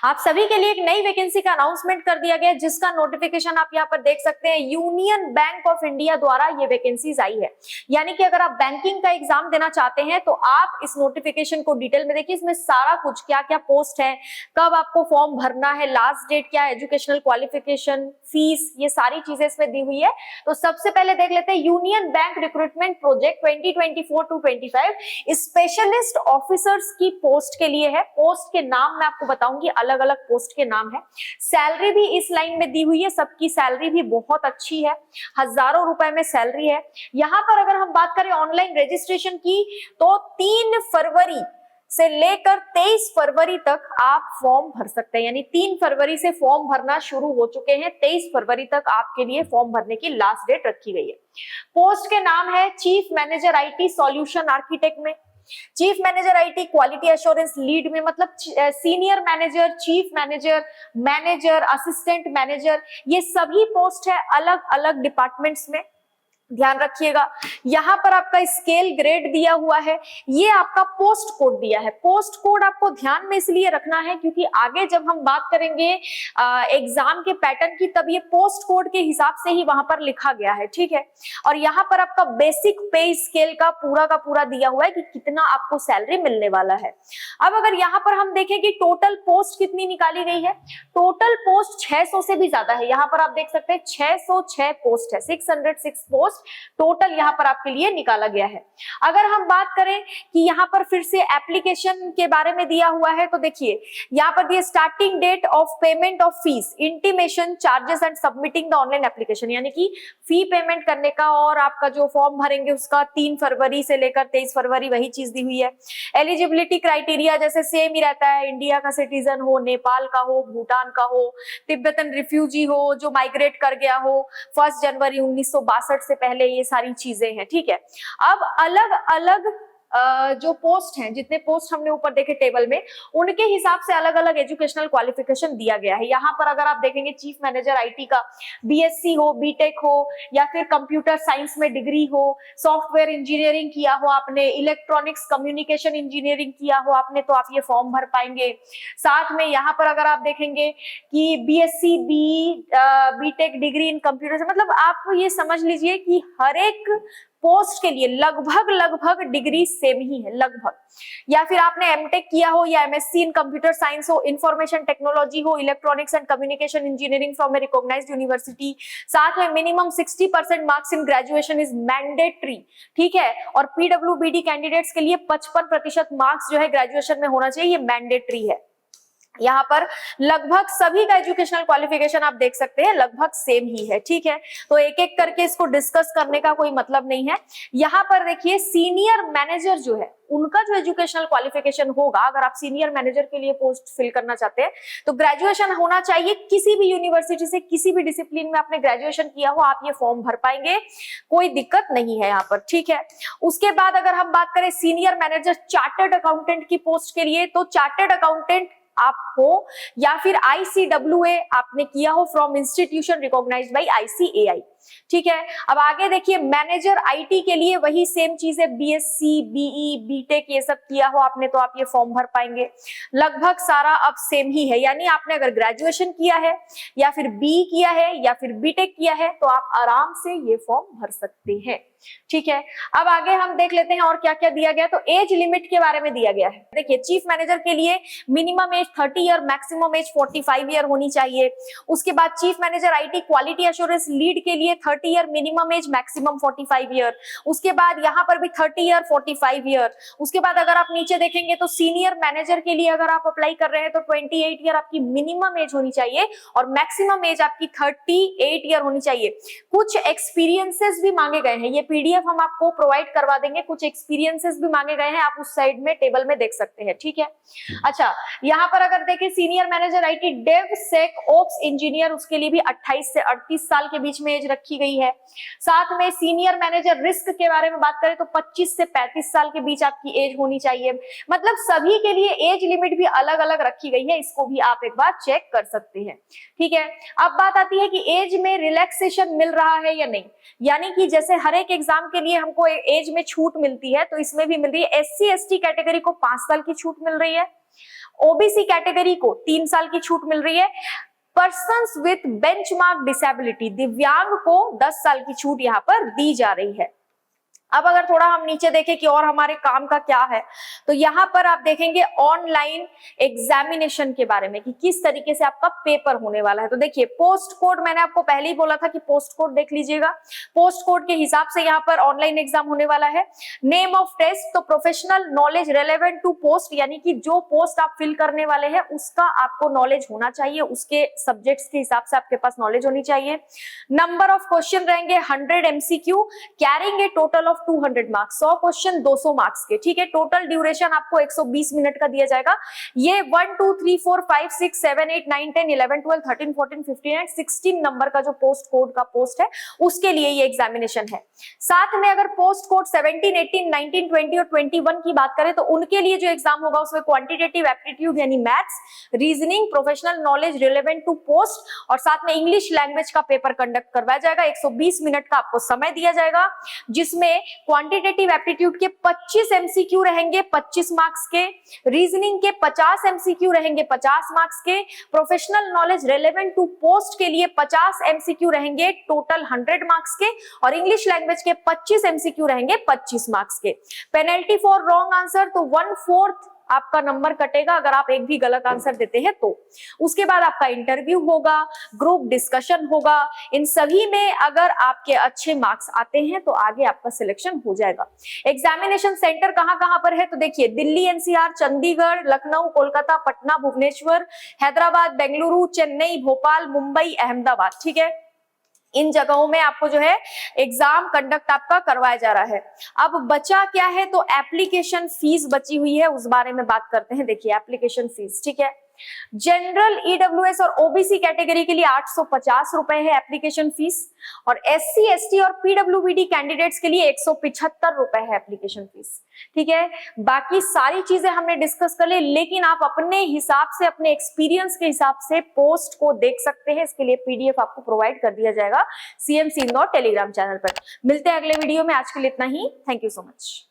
आप सभी के लिए एक नई वैकेंसी का अनाउंसमेंट कर दिया गया, जिसका नोटिफिकेशन आप यहाँ पर देख सकते हैं। यूनियन बैंक ऑफ इंडिया द्वारा ये वैकेंसीज आई है, यानी कि अगर आप बैंकिंग का एग्जाम देना चाहते हैं तो आप इस नोटिफिकेशन को डिटेल में देखिए। इसमें सारा कुछ, क्या क्या पोस्ट है, कब आपको फॉर्म भरना है, लास्ट डेट क्या है, एजुकेशनल क्वालिफिकेशन, फीस, ये सारी चीजें इसमें दी हुई है। तो सबसे पहले देख लेते हैं union bank recruitment project 2024-25 specialist officers की पोस्ट के लिए है। पोस्ट के नाम मैं आपको बताऊंगी, अलग अलग पोस्ट के नाम है। सैलरी भी इस लाइन में दी हुई है, सबकी सैलरी भी बहुत अच्छी है, हजारों रुपए में सैलरी है। यहाँ पर अगर हम बात करें ऑनलाइन रजिस्ट्रेशन की, तो 3 फरवरी से लेकर 23 फरवरी तक आप फॉर्म भर सकते हैं। यानी 3 फरवरी से फॉर्म भरना शुरू हो चुके हैं, 23 फरवरी तक आपके लिए फॉर्म भरने की लास्ट डेट रखी गई है। पोस्ट के नाम है chief manager IT solution architect में, chief manager IT quality assurance lead में, मतलब senior manager, chief manager, manager, assistant manager, ये सभी पोस्ट है अलग अलग डिपार्टमेंट्स में। ध्यान रखिएगा, यहाँ पर आपका स्केल ग्रेड दिया हुआ है, ये आपका पोस्ट कोड दिया है। पोस्ट कोड आपको ध्यान में इसलिए रखना है क्योंकि आगे जब हम बात करेंगे एग्जाम के पैटर्न की, तब ये पोस्ट कोड के हिसाब से ही वहां पर लिखा गया है, ठीक है। और यहाँ पर आपका बेसिक पे स्केल का पूरा दिया हुआ है कि कितना आपको सैलरी मिलने वाला है। अब अगर यहाँ पर हम देखें कि टोटल पोस्ट कितनी निकाली गई है, टोटल पोस्ट 600 से भी ज्यादा है। यहाँ पर आप देख सकते हैं 606 पोस्ट है, 606 पोस्ट टोटल यहाँ पर आपके लिए निकाला गया है। अगर हम बात करें कि यहाँ पर फिर से एप्लीकेशन के बारे में दिया हुआ है, तो देखिए यहाँ पर दिए starting date of payment of fees, intimation charges and submitting the online application, यानी कि फी पेमेंट करने का और आपका जो फॉर्म भरेंगे उसका 3 फरवरी से लेकर 23 फरवरी वही चीज दी हुई है। एलिजिबिलिटी क्राइटेरिया जैसे सेम ही रहता है, इंडिया का सिटीजन हो, नेपाल का हो, भूटान का हो, तिब्बतन रिफ्यूजी हो, जो माइग्रेट कर गया हो 1 जनवरी 1962 से पहले, ये सारी चीजें हैं, ठीक है। अब अलग अलग जो पोस्ट हैं, जितने पोस्ट हमने ऊपर देखे टेबल में, उनके हिसाब से अलग अलग एजुकेशनल क्वालिफिकेशन दिया गया है। यहाँ पर अगर आप देखेंगे चीफ मैनेजर आईटी का बीएससी हो, बीटेक हो, या फिर कंप्यूटर साइंस में डिग्री हो, सॉफ्टवेयर इंजीनियरिंग किया हो आपने, इलेक्ट्रॉनिक्स कम्युनिकेशन इंजीनियरिंग किया हो आपने, तो आप ये फॉर्म भर पाएंगे। साथ में यहाँ पर अगर आप देखेंगे कि BSc BTech degree in computer, मतलब आप ये समझ लीजिए कि हर एक पोस्ट के लिए लगभग डिग्री सेम ही है, लगभग। या फिर आपने एमटेक किया हो या एमएससी इन कंप्यूटर साइंस हो, इंफॉर्मेशन टेक्नोलॉजी हो, electronics and communication engineering from a recognised university. साथ में minimum 60% marks in graduation is mandatory, ठीक है। और पीडब्ल्यूबीडी कैंडिडेट्स के लिए 55% मार्क्स जो है ग्रेजुएशन में होना चाहिए, ये मैंडेटरी है। यहाँ पर लगभग सभी का एजुकेशनल क्वालिफिकेशन आप देख सकते हैं लगभग सेम ही है, ठीक है। तो एक एक करके इसको डिस्कस करने का कोई मतलब नहीं है। यहाँ पर देखिए सीनियर मैनेजर जो है, उनका जो एजुकेशनल क्वालिफिकेशन होगा, अगर आप सीनियर मैनेजर के लिए पोस्ट फिल करना चाहते हैं तो ग्रेजुएशन होना चाहिए। किसी भी यूनिवर्सिटी से, किसी भी डिसिप्लिन में आपने ग्रेजुएशन किया हो, आप ये फॉर्म भर पाएंगे, कोई दिक्कत नहीं है यहाँ पर, ठीक है। उसके बाद अगर हम बात करें सीनियर मैनेजर चार्टर्ड अकाउंटेंट की पोस्ट के लिए, तो चार्टर्ड अकाउंटेंट आप हो या फिर ICWA आपने किया हो from institution recognised by ICAI, ठीक है। अब आगे देखिए मैनेजर आईटी के लिए वही सेम चीज है, बीएससी, बीई, बीटेक ये सब किया हो आपने, तो आप ये फॉर्म भर पाएंगे। लगभग सारा अब सेम ही है, यानी आपने अगर ग्रेजुएशन किया है या फिर बी किया है या फिर बीटेक किया है तो आप आराम से ये फॉर्म भर सकते हैं, ठीक है। अब आगे हम देख लेते हैं और क्या क्या दिया गया। तो एज लिमिट के बारे में दिया गया है। देखिए चीफ मैनेजर के लिए minimum age 30 year, maximum age 45 year होनी चाहिए। उसके बाद chief manager IT quality assurance lead के लिए 30 year minimum age, maximum 45 year. उसके बाद यहाँ पर भी 30 ईयर 45 ईयर। उसके बाद अगर आप नीचे देखेंगे तो सीनियर मैनेजर के लिए अगर आप अप्लाई कर रहे हैं तो 28 ईयर आपकी मिनिमम एज होनी चाहिए और मैक्सिमम एज आपकी 38 ईयर होनी चाहिए। कुछ एक्सपीरियंसेस भी मांगे गए हैं, ये पीडीएफ हम आपको प्रोवाइड करवा देंगे। कुछ एक्सपीरियंसेस भी मांगे गए हैं, आप उस साइड में टेबल में देख सकते हैं, ठीक है। अच्छा, यहाँ पर अगर देखें senior manager IT DevSecOps engineer, उसके लिए भी 28 से 38 साल के बीच में एज रखी गई है। साथ में सीनियर मैनेजर रिस्क के बारे में बात करें तो 25 से 35 साल के बीच आपकी एज होनी चाहिए। मतलब सभी के लिए एज लिमिट भी अलग अलग रखी गई है, इसको भी आप एक बार चेक कर सकते हैं, ठीक है। अब बात आती है कि एज में रिलैक्सेशन मिल रहा है या नहीं, यानी कि जैसे हर एक एग्जाम के लिए हमको एज में छूट मिलती है, तो इसमें भी मिल रही है। SC ST कैटेगरी को 5 साल की छूट मिल रही है। ओबीसी कैटेगरी को 3 साल की छूट मिल रही है। पर्सन्स विथ बेंचमार्क डिसेबिलिटी, दिव्यांग को 10 साल की छूट यहाँ पर दी जा रही है। अब अगर थोड़ा हम नीचे देखें कि और हमारे काम का क्या है, तो यहाँ पर आप देखेंगे ऑनलाइन एग्जामिनेशन के बारे में कि किस तरीके से आपका पेपर होने वाला है। तो देखिए पोस्ट कोड, मैंने आपको पहले ही बोला था कि पोस्ट कोड देख लीजिएगा, पोस्ट कोड के हिसाब से यहाँ पर ऑनलाइन एग्जाम होने वाला है। नेम ऑफ टेस्ट, तो professional knowledge relevant to post, यानी कि जो पोस्ट आप फिल करने वाले हैं उसका आपको नॉलेज होना चाहिए, उसके सब्जेक्ट्स के हिसाब से आपके पास नॉलेज होनी चाहिए। नंबर ऑफ क्वेश्चन रहेंगे 100 MCQ carrying a total of 200 marks, 100 question 200 marks के, ठीक है। टोटल ड्यूरेशन आपको 120 मिनट का दिया जाएगा। ये 1 2 3 4 5 6 7 8 9 10 11 12 13 14 15 एंड 16 नंबर का जो पोस्ट कोड का पोस्ट है उसके लिए ये एग्जामिनेशन है। साथ में अगर पोस्ट कोड 17 18 19 20 और 21 की बात करें तो उनके लिए जो एग्जाम होगा उसमें क्वांटिटेटिव एप्टीट्यूड यानी maths, reasoning, professional knowledge relevant to post और साथ में इंग्लिश लैंग्वेज का पेपर कंडक्ट करवाया जाएगा। 120 मिनट का आपको समय दिया जाएगा, जिसमें क्वांटिटेटिव एप्टीट्यूड के 25 MCQ रहेंगे 25 मार्क्स के, रीजनिंग के 50 MCQ रहेंगे 50 मार्क्स के, professional knowledge relevant to post के लिए 50 MCQ रहेंगे टोटल 100 मार्क्स के और इंग्लिश लैंग्वेज के 25 MCQ रहेंगे 25 मार्क्स के। पेनल्टी फॉर रॉन्ग आंसर, तो 1/4 आपका नंबर कटेगा अगर आप एक भी गलत आंसर देते हैं तो। उसके बाद आपका इंटरव्यू होगा, ग्रुप डिस्कशन होगा, इन सभी में अगर आपके अच्छे मार्क्स आते हैं तो आगे आपका सिलेक्शन हो जाएगा। एग्जामिनेशन सेंटर कहां कहां पर है, तो देखिए दिल्ली NCR, चंडीगढ़, लखनऊ, कोलकाता, पटना, भुवनेश्वर, हैदराबाद, बेंगलुरु, चेन्नई, भोपाल, मुंबई, अहमदाबाद, ठीक है। इन जगहों में आपको जो है एग्जाम कंडक्ट आपका करवाया जा रहा है। अब बचा क्या है, तो एप्लीकेशन फीस बची हुई है, उस बारे में बात करते हैं। देखिए एप्लीकेशन फीस, ठीक है। जनरल, EWS और OBC कैटेगरी के लिए 850 रुपए है एप्लीकेशन फीस और SC ST और PWBD कैंडिडेट्स के लिए 175 रुपए है एप्लीकेशन फीस, ठीक है। बाकी सारी चीजें हमने डिस्कस कर ली, लेकिन आप अपने हिसाब से, अपने एक्सपीरियंस के हिसाब से पोस्ट को देख सकते हैं। इसके लिए PDF आपको प्रोवाइड कर दिया जाएगा CMC इंदौर टेलीग्राम चैनल पर। मिलते हैं अगले वीडियो में, आज के लिए इतना ही। Thank you so much.